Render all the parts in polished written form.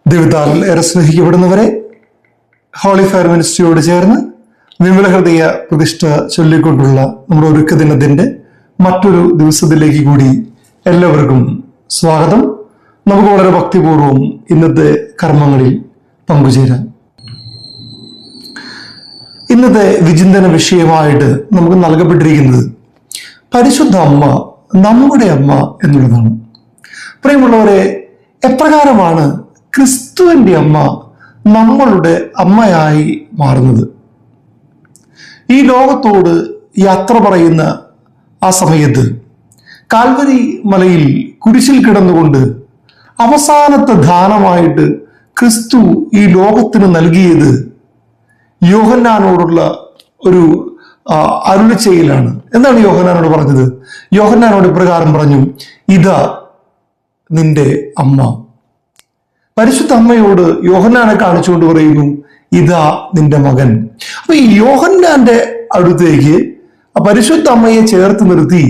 ദൈവത്താൽ ഏറെ സ്നേഹിക്കപ്പെടുന്നവരെ, holy fire മിനിസ്ട്രിയോട് ചേർന്ന് വിമല ഹൃദയ പ്രതിഷ്ഠ ചൊല്ലിക്കൊണ്ടുള്ള നമ്മുടെ ഒരുക്ക ദിനത്തിന്റെ മറ്റൊരു ദിവസത്തിലേക്ക് കൂടി എല്ലാവർക്കും സ്വാഗതം. നമുക്ക് വളരെ ഭക്തിപൂർവം ഇന്നത്തെ കർമ്മങ്ങളിൽ പങ്കുചേരാം. ഇന്നത്തെ വിചിന്തന വിഷയമായിട്ട് നമുക്ക് നൽകപ്പെട്ടിരിക്കുന്നത് പരിശുദ്ധ അമ്മ, നമ്മുടെ അമ്മ എന്നുള്ളതാണ്. പ്രിയമുള്ളവരെ, എപ്രകാരമാണ് ക്രിസ്തുവിന്റെ അമ്മ നമ്മളുടെ അമ്മയായി മാറുന്നത്? ഈ ലോകത്തോട് യാത്ര പറയുന്ന ആ സമയത്ത് കാൽവരി മലയിൽ കുരിശിൽ കിടന്നുകൊണ്ട് അവസാനത്തെ ദാനമായിട്ട് ക്രിസ്തു ഈ ലോകത്തിന് നൽകിയത് യോഹന്നാനോടുള്ള ഒരു അരുളിച്ചെയ്യലാണ്. എന്താണ് യോഹന്നാനോട് പറഞ്ഞത്? യോഹന്നാനോട് ഇപ്രകാരം പറഞ്ഞു, ഇതാ നിന്റെ അമ്മ. പരിശുദ്ധ അമ്മയോട് യോഹന്നാനെ കാണിച്ചുകൊണ്ട് പറയുന്നു, ഇതാ നിന്റെ മകൻ. അപ്പൊ ഈ യോഹന്നാന്റെ അടുത്തേക്ക് പരിശുദ്ധ അമ്മയെ ചേർത്ത് നിർത്തി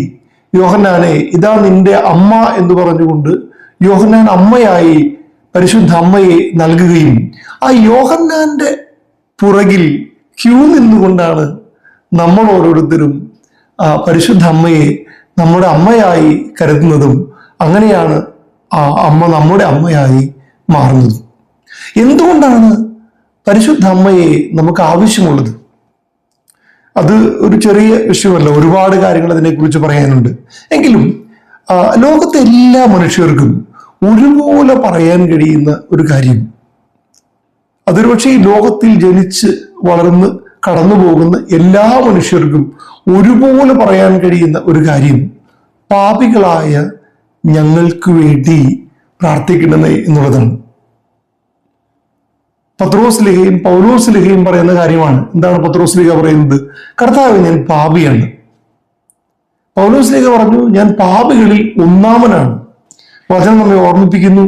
യോഹന്നാനെ ഇതാ നിന്റെ അമ്മ എന്ന് പറഞ്ഞുകൊണ്ട് യോഹന്നാൻ അമ്മയായി പരിശുദ്ധ അമ്മയെ നൽകുകയും ആ യോഹന്നാന്റെ പുറകിൽ ക്യൂ നിന്നുകൊണ്ടാണ് നമ്മൾ ഓരോരുത്തരും പരിശുദ്ധ അമ്മയെ നമ്മുടെ അമ്മയായി കരുതുന്നതും അങ്ങനെയാണ് ആ അമ്മ നമ്മുടെ അമ്മയായി മാറുന്നത്. എന്തുകൊണ്ടാണ് പരിശുദ്ധ അമ്മയെ നമുക്ക് ആവശ്യമുള്ളത്? അത് ഒരു ചെറിയ വിഷയമല്ല, ഒരുപാട് കാര്യങ്ങൾ അതിനെക്കുറിച്ച് പറയാനുണ്ട്. എങ്കിലും ലോകത്തെ എല്ലാ മനുഷ്യർക്കും ഒരുപോലെ പറയാൻ കഴിയുന്ന ഒരു കാര്യം, അതൊരു പക്ഷേ ഈ ലോകത്തിൽ ജനിച്ച് വളർന്ന് കടന്നു പോകുന്ന എല്ലാ മനുഷ്യർക്കും ഒരുപോലെ പറയാൻ കഴിയുന്ന ഒരു കാര്യം, പാപികളായ ഞങ്ങൾക്ക് വേണ്ടി പ്രാർത്ഥിക്കണമേ എന്നുള്ളതാണ്. പത്രോസ് ലിഹയും പൗലോസ് ലിഹയും പറയുന്ന കാര്യമാണ്. എന്താണ് പത്രോസ് ലിഹ പറയുന്നത്? കർത്താവേ, ഞാൻ പാപിയാണ്. പൗലോസ് ലിഹ പറഞ്ഞു, ഞാൻ പാപികളിൽ ഒന്നാമനാണ്. വചനം നമ്മെ ഓർമ്മിപ്പിക്കുന്നു,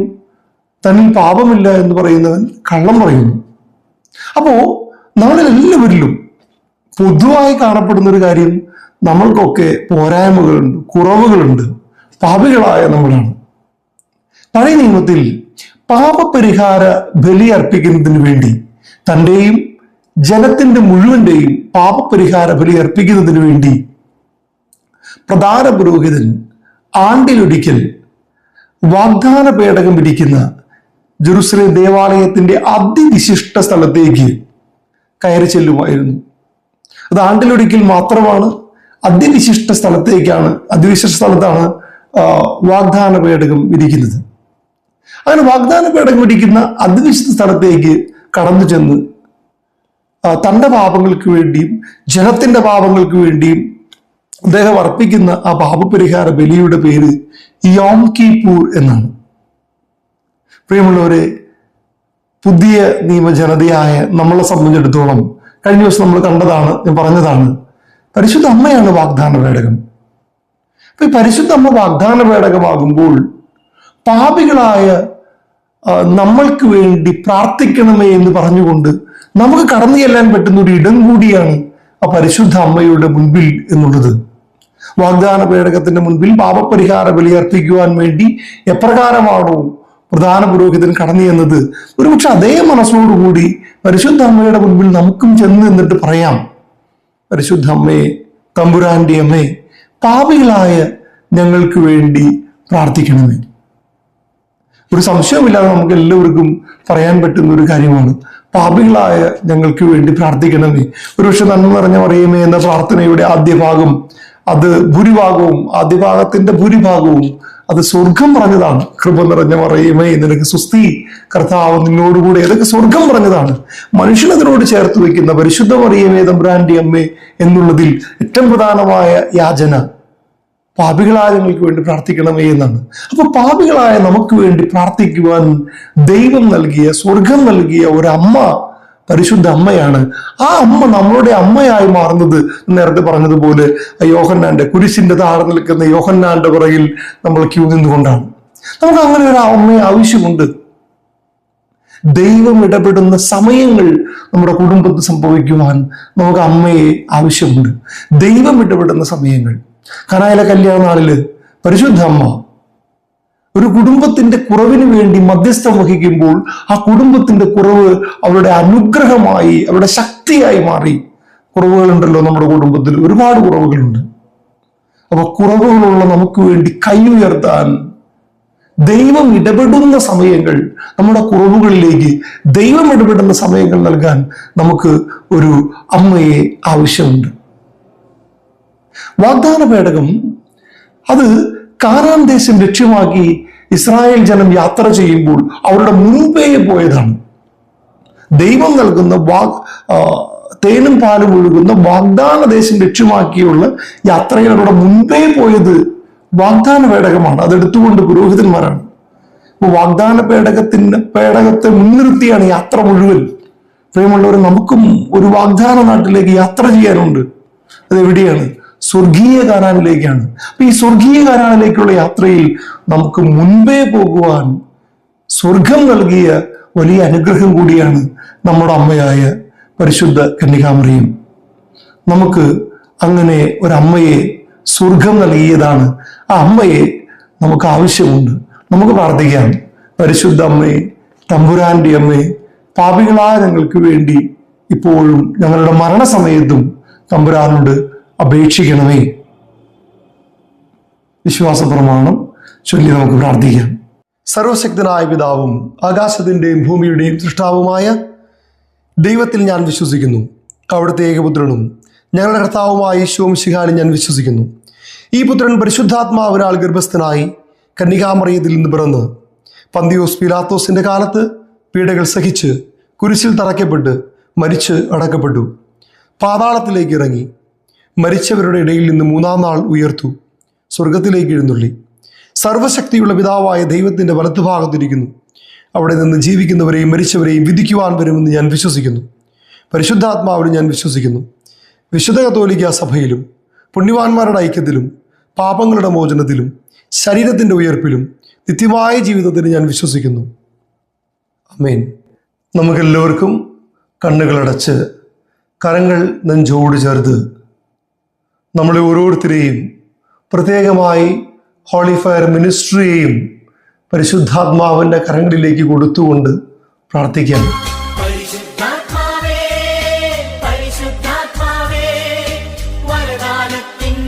തന്നിൽ പാപമില്ല എന്ന് പറയുന്നവൻ കള്ളം പറയുന്നു. അപ്പോ നമ്മളെല്ലാവരിലും പൊതുവായി കാണപ്പെടുന്ന ഒരു കാര്യം, നമ്മൾക്കൊക്കെ പോരായ്മകളുണ്ട്, കുറവുകളുണ്ട്, പാപികളായ നമ്മളാണ്. പഴയ നിയമത്തിൽ പാപപരിഹാര ബലി അർപ്പിക്കുന്നതിന് വേണ്ടി തന്റെയും ജനത്തിന്റെ മുഴുവന്റെയും പാപപരിഹാര ബലി അർപ്പിക്കുന്നതിന് വേണ്ടി പ്രധാന പുരോഹിതൻ ആണ്ടിലൊരിക്കൽ വാഗ്ദാന പേടകം ഇരിക്കുന്ന ജെറുസലേം ദേവാലയത്തിന്റെ അതിവിശിഷ്ട സ്ഥലത്തേക്ക് കയറി ചെല്ലുമായിരുന്നു. അത് ആണ്ടിലൊരിക്കൽ മാത്രമാണ്. അതിവിശിഷ്ട സ്ഥലത്താണ് വാഗ്ദാന പേടകം ഇരിക്കുന്നത്. അങ്ങനെ വാഗ്ദാന പേടകം ഇരിക്കുന്ന അതിവിശുദ്ധ സ്ഥലത്തേക്ക് കടന്നു ചെന്ന് തന്റെ പാപങ്ങൾക്ക് വേണ്ടിയും ജനത്തിന്റെ പാപങ്ങൾക്ക് വേണ്ടിയും അദ്ദേഹം അർപ്പിക്കുന്ന ആ പാപപരിഹാര ബലിയുടെ പേര് യോം കിപ്പൂർ എന്നാണ്. പ്രിയമുള്ളവരെ, പുതിയ നിയമജനതയായ നമ്മളെ സംബന്ധിച്ചിടത്തോളം കഴിഞ്ഞ ദിവസം നമ്മൾ കണ്ടതാണ്, ഞാൻ പറഞ്ഞതാണ്, പരിശുദ്ധ അമ്മയാണ് വാഗ്ദാന പേടകം. അപ്പൊ ഈ പരിശുദ്ധ അമ്മ വാഗ്ദാന പേടകമാകുമ്പോൾ പാപികളായ നമ്മൾക്ക് വേണ്ടി പ്രാർത്ഥിക്കണമേ എന്ന് പറഞ്ഞുകൊണ്ട് നമുക്ക് കടന്നു ചെല്ലാൻ പറ്റുന്ന ഒരു ഇടം കൂടിയാണ് ആ പരിശുദ്ധ അമ്മയുടെ മുൻപിൽ എന്നുള്ളത്. വാഗ്ദാന പേടകത്തിന്റെ മുൻപിൽ പാപപരിഹാര ബലി അർപ്പിക്കുവാൻ വേണ്ടി എപ്രകാരമാണോ പ്രധാന പുരോഹിതൻ കടന്നു ചെന്നത്, ഒരുപക്ഷെ അതേ മനസ്സോടുകൂടി പരിശുദ്ധ അമ്മയുടെ മുൻപിൽ നമുക്കും ചെന്ന് നിന്നിട്ട് പറയാം, പരിശുദ്ധ അമ്മയെ, തമ്പുരാന്റെ അമ്മേ, പാപികളായ ഞങ്ങൾക്ക് വേണ്ടി പ്രാർത്ഥിക്കണമേ. ഒരു സംശയമില്ലാതെ നമുക്ക് എല്ലാവർക്കും പറയാൻ പറ്റുന്ന ഒരു കാര്യമാണ്, പാപികളായ ഞങ്ങൾക്ക് വേണ്ടി പ്രാർത്ഥിക്കണമേ. ഒരുപക്ഷെ നന്മ നിറഞ്ഞ മറിയമേ എന്ന പ്രാർത്ഥനയുടെ ആദ്യ ഭാഗം, അത് ആദ്യ ഭാഗത്തിന്റെ ഭൂരിഭാഗവും അത് സ്വർഗം പറഞ്ഞതാണ്. കൃപ നിറഞ്ഞ മറിയമേ നിനക്ക് സ്വസ്തി, കർത്താവ് നിന്നോടുകൂടെ, ഏതൊക്കെ സ്വർഗം പറഞ്ഞതാണ്. മനുഷ്യനതിനോട് ചേർത്ത് വെക്കുന്ന പരിശുദ്ധ മറിയമേ തമ്പുരാന്റെ അമ്മേ എന്നുള്ളതിൽ ഏറ്റവും പ്രധാനമായ യാചന പാപികളായ ഞങ്ങൾക്ക് വേണ്ടി പ്രാർത്ഥിക്കണമേ എന്നാണ്. അപ്പൊ പാപികളായ നമുക്ക് വേണ്ടി പ്രാർത്ഥിക്കുവാൻ ദൈവം നൽകിയ, സ്വർഗം നൽകിയ ഒരു അമ്മ പരിശുദ്ധ അമ്മയാണ്. ആ അമ്മ നമ്മളുടെ അമ്മയായി മാറുന്നത് നേരത്തെ പറഞ്ഞതുപോലെ യോഹന്നാന്റെ കുരിശിന്റെ താഴെ നിൽക്കുന്ന യോഹന്നാന്റെ പുറകിൽ നമ്മൾ ക്യൂ നിന്നുകൊണ്ടാണ്. നമുക്ക് അങ്ങനെ ഒരു അമ്മയെ ആവശ്യമുണ്ട്. ദൈവം ഇടപെടുന്ന സമയങ്ങൾ നമ്മുടെ കുടുംബത്തിൽ സംഭവിക്കുവാൻ നമുക്ക് അമ്മയെ ആവശ്യമുണ്ട്. ദൈവം ഇടപെടുന്ന സമയങ്ങൾ, കനായിലെ കല്യാണ നാളില് പരിശുദ്ധ അമ്മ ഒരു കുടുംബത്തിന്റെ കുറവിന് വേണ്ടി മധ്യസ്ഥം വഹിക്കുമ്പോൾ ആ കുടുംബത്തിന്റെ കുറവ് അവരുടെ അനുഗ്രഹമായി, അവരുടെ ശക്തിയായി മാറി. കുറവുകളുണ്ടല്ലോ നമ്മുടെ കുടുംബത്തിൽ, ഒരുപാട് കുറവുകളുണ്ട്. അപ്പൊ കുറവുകളുള്ള നമുക്ക് വേണ്ടി കൈ ഉയർത്താൻ ദൈവം ഇടപെടുന്ന സമയങ്ങൾ, നമ്മുടെ കുറവുകളിലേക്ക് ദൈവം ഇടപെടുന്ന സമയങ്ങൾ നൽകാൻ നമുക്ക് ഒരു അമ്മയെ ആവശ്യമുണ്ട്. വാഗ്ദാന പേടകം അത് കാനാൻ ദേശം ലക്ഷ്യമാക്കി ഇസ്രായേൽ ജനം യാത്ര ചെയ്യുമ്പോൾ അവരുടെ മുൻപേ പോയതാണ്. ദൈവം നൽകുന്ന തേനും പാലും ഒഴുകുന്ന വാഗ്ദാന ദേശം ലക്ഷ്യമാക്കിയുള്ള യാത്രയിൽ അവരുടെ മുൻപേ പോയത് വാഗ്ദാന പേടകമാണ്. അതെടുത്തുകൊണ്ട് പുരോഹിതന്മാരാണ്. അപ്പൊ വാഗ്ദാന പേടകത്തെ മുൻനിർത്തിയാണ് യാത്ര മുഴുവൻ. പ്രിയമുള്ളവർ, നമുക്കും ഒരു വാഗ്ദാന നാട്ടിലേക്ക് യാത്ര ചെയ്യാനുണ്ട്. അതെവിടെയാണ്? സ്വർഗീയ കാനാനിലേക്കാണ്. അപ്പൊ ഈ സ്വർഗീയ കാനാനിലേക്കുള്ള യാത്രയിൽ നമുക്ക് മുൻപേ പോകുവാൻ സ്വർഗം നൽകിയ വലിയ അനുഗ്രഹം കൂടിയാണ് നമ്മുടെ അമ്മയായ പരിശുദ്ധ കന്യകാമറിയം. നമുക്ക് അങ്ങനെ ഒരമ്മയെ സ്വർഗം നൽകിയതാണ്. ആ അമ്മയെ നമുക്ക് ആവശ്യമുണ്ട്. നമുക്ക് പ്രാർത്ഥിക്കാം. പരിശുദ്ധ അമ്മയെ, തമ്പുരാന്റെ അമ്മയെ, പാപികളായ ഞങ്ങൾക്ക് വേണ്ടി ഇപ്പോഴും ഞങ്ങളുടെ മരണസമയത്തും തമ്പുരാനോട് അപേക്ഷിക്കണമേ. വിശ്വാസ പ്രമാണം ചൊല്ലി നമുക്ക് പ്രാർത്ഥിക്കാം. സർവശക്തനായ പിതാവും ആകാശത്തിന്റെയും ഭൂമിയുടെയും സൃഷ്ടാവുമായ ദൈവത്തിൽ ഞാൻ വിശ്വസിക്കുന്നു. അവിടുത്തെ ഏകപുത്രനും ഞങ്ങളുടെ കർത്താവുമായ യേശു മിശിഹായിൽ ഞാൻ വിശ്വസിക്കുന്നു. ഈ പുത്രൻ പരിശുദ്ധാത്മാവിനാൽ ഗർഭസ്ഥനായി കന്യകാമറിയത്തിൽ നിന്ന് പിറന്ന് പന്തിയോസ് പീലാത്തോസിന്റെ കാലത്ത് പീഡകൾ സഹിച്ച് കുരിശിൽ തറയ്ക്കപ്പെട്ട് മരിച്ച് അടക്കപ്പെട്ടു. പാതാളത്തിലേക്ക് ഇറങ്ങി, മരിച്ചവരുടെ ഇടയിൽ നിന്ന് മൂന്നാം നാൾ ഉയർത്തു, സ്വർഗത്തിലേക്ക് എഴുന്നള്ളി, സർവശക്തിയുള്ള പിതാവായ ദൈവത്തിന്റെ വലത്തുഭാഗത്തിരിക്കുന്നു. അവിടെ നിന്ന് ജീവിക്കുന്നവരെയും മരിച്ചവരെയും വിധിക്കുവാൻ വരുമെന്ന് ഞാൻ വിശ്വസിക്കുന്നു. പരിശുദ്ധാത്മാവിലും ഞാൻ വിശ്വസിക്കുന്നു. വിശുദ്ധ കത്തോലിക്ക സഭയിലും പുണ്യവാന്മാരുടെ ഐക്യത്തിലും പാപങ്ങളുടെ മോചനത്തിലും ശരീരത്തിന്റെ ഉയർപ്പിലും നിത്യമായ ജീവിതത്തിന് ഞാൻ വിശ്വസിക്കുന്നു. ആമേൻ. നമുക്കെല്ലാവർക്കും കണ്ണുകളടച്ച് കരങ്ങൾ നെഞ്ചോട് ചേർത്ത് നമ്മളെ ഓരോരുത്തരെയും, പ്രത്യേകമായി ഹോളി ഫയർ മിനിസ്ട്രിയെയും പരിശുദ്ധാത്മാവിന്റെ കരങ്ങളിലേക്ക് കൊടുത്തുകൊണ്ട് പ്രാർത്ഥിക്കാം. പരിശുദ്ധാത്മാവേ, പരിശുദ്ധാത്മാവേ, വരദാനത്തിൻ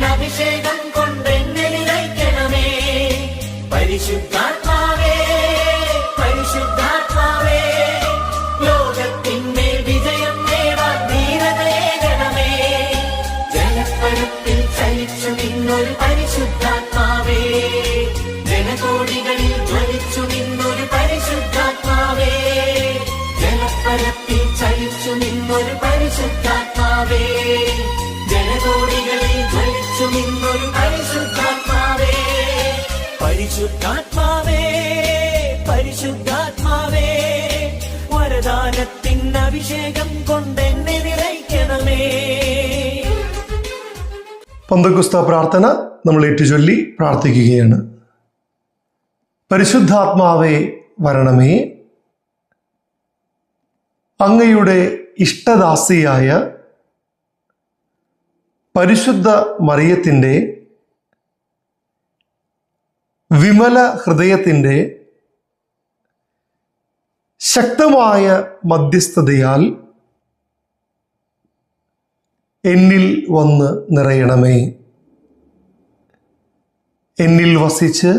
അഭിഷേകം കൊണ്ടെന്നെ നിറയ്ക്കണമേ. പന്തക്കുസ്ത പ്രാർത്ഥന നമ്മൾ ഏറ്റുചൊല്ലി പ്രാർത്ഥിക്കുകയാണ്. പരിശുദ്ധാത്മാവേ വരണമേ, അങ്ങയുടെ ഇഷ്ടദാസിയായ പരിശുദ്ധ മറിയത്തിൻ്റെ വിമല ഹൃദയത്തിൻ്റെ ശക്തമായ മധ്യസ്ഥതയാൽ എന്നിൽ വന്ന് നിറയണമേ. എന്നിൽ വസിച്ച്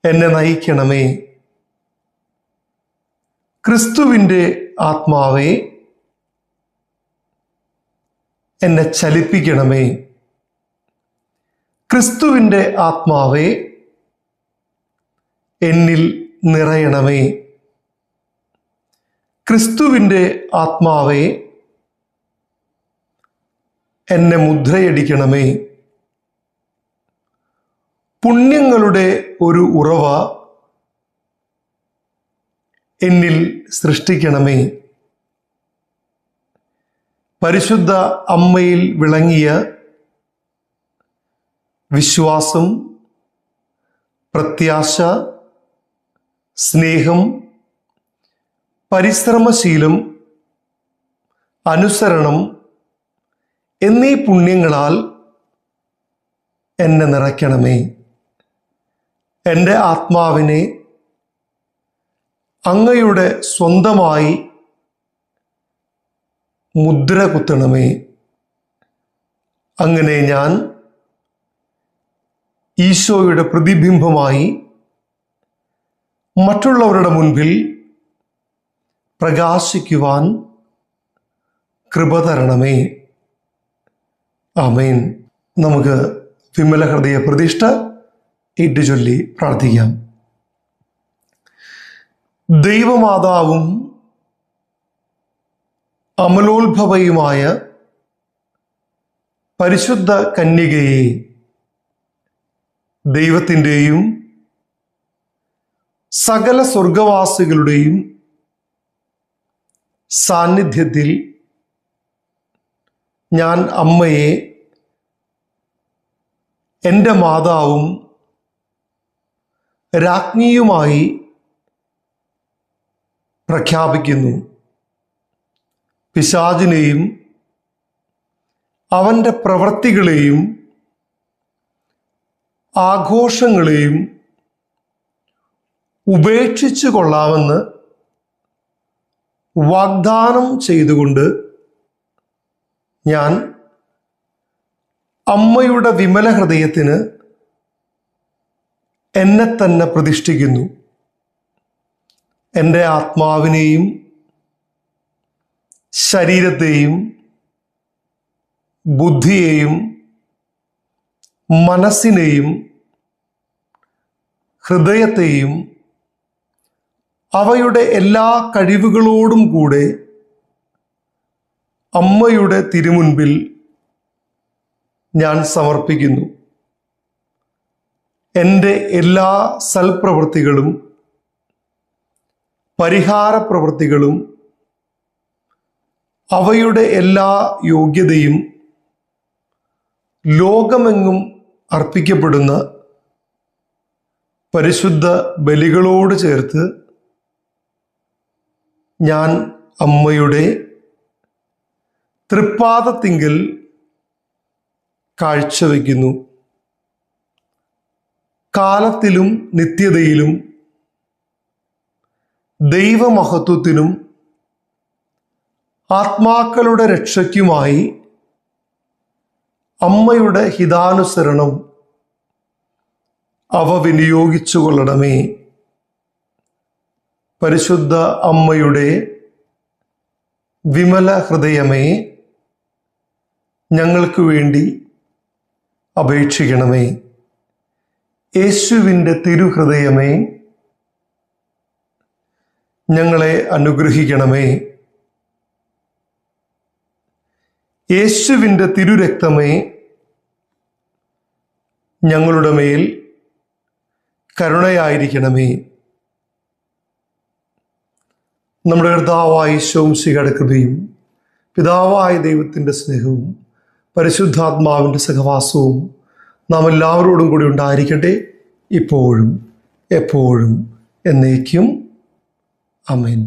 എന്നെ നയിക്കണമേ. ക്രിസ്തുവിൻ്റെ ആത്മാവേ, എന്നെ ചലിപ്പിക്കണമേ. ക്രിസ്തുവിൻ്റെ ആത്മാവേ, എന്നിൽ നിറയണമേ. ക്രിസ്തുവിൻ്റെ ആത്മാവേ, എന്നെ മുദ്രയടിക്കണമേ. പുണ്യങ്ങളുടെ ഒരു ഉറവ എന്നിൽ സൃഷ്ടിക്കണമേ. പരിശുദ്ധ അമ്മയിൽ വിളങ്ങിയ വിശ്വാസം, പ്രത്യാശ, സ്നേഹം, പരിശ്രമശീലം, അനുസരണം എന്നീ പുണ്യങ്ങളാൽ എന്നെ നിറയ്ക്കണമേ. എൻ്റെ ആത്മാവിനെ അങ്ങയുടെ സ്വന്തമായി മുദ്ര കുത്തണമേ. അങ്ങനെ ഞാൻ ഈശോയുടെ പ്രതിബിംബമായി മറ്റുള്ളവരുടെ മുൻപിൽ പ്രകാശിക്കുവാൻ കൃപ തരണമേ. ആമേൻ. നമുക്ക് വിമല ഹൃദയ പ്രതിഷ്ഠ ഏറ്റുചൊല്ലി പ്രാർത്ഥിക്കാം. ദൈവമാതാവും അമലോത്ഭവയുമായ പരിശുദ്ധ കന്യകയെ ദൈവത്തിൻ്റെയും സകല സ്വർഗവാസികളുടെയും സാന്നിധ്യത്തിൽ ഞാൻ അമ്മയെ എൻ്റെ മാതാവും രാജ്ഞിയുമായി പ്രഖ്യാപിക്കുന്നു. പിശാചിനെയും അവൻ്റെ പ്രവൃത്തികളെയും ആഘോഷങ്ങളെയും ഉപേക്ഷിച്ചു കൊള്ളാമെന്ന് വാഗ്ദാനം ചെയ്തുകൊണ്ട് ഞാൻ അമ്മയുടെ വിമല ഹൃദയത്തിന് എന്നെ തന്നെ പ്രതിഷ്ഠിക്കുന്നു. എൻ്റെ ആത്മാവിനെയും ശരീരത്തെയും ബുദ്ധിയെയും മനസ്സിനെയും ഹൃദയത്തെയും അവയുടെ എല്ലാ കഴിവുകളോടും കൂടെ അമ്മയുടെ തിരുമുൻപിൽ ഞാൻ സമർപ്പിക്കുന്നു. എൻ്റെ എല്ലാ സൽപ്രവൃത്തികളും പരിഹാര പ്രവൃത്തികളും അവയുടെ എല്ലാ യോഗ്യതയും ലോകമെങ്ങും അർപ്പിക്കപ്പെടുന്ന പരിശുദ്ധ ബലികളോട് ചേർത്ത് ഞാൻ അമ്മയുടെ തൃപ്പാദത്തിങ്കൽ കാഴ്ചവെക്കുന്നു. കാലത്തിലും നിത്യതയിലും ദൈവമഹത്വത്തിനും ആത്മാക്കളുടെ രക്ഷയ്ക്കുമായി അമ്മയുടെ ഹിതാനുസരണം അവ വിനിയോഗിച്ചു കൊള്ളണമേ. പരിശുദ്ധ അമ്മയുടെ വിമല ഹൃദയമേ, ഞങ്ങൾക്ക് വേണ്ടി അപേക്ഷിക്കണമേ. യേശുവിൻ്റെ തിരുഹൃദയമേ, ഞങ്ങളെ അനുഗ്രഹിക്കണമേ. യേശുവിൻ്റെ തിരുരക്തമേ, ഞങ്ങളുടെ മേൽ കരുണയായിരിക്കണമേ. നമ്മുടെ കർത്താവായ ഈശോമിശിഹായുടെ കൃപയും പിതാവായ ദൈവത്തിൻ്റെ സ്നേഹവും പരിശുദ്ധാത്മാവിൻ്റെ സഹവാസവും നാം എല്ലാവരോടും കൂടി ഉണ്ടായിരിക്കട്ടെ, ഇപ്പോഴും എപ്പോഴും എന്നേക്കും. ആമേൻ.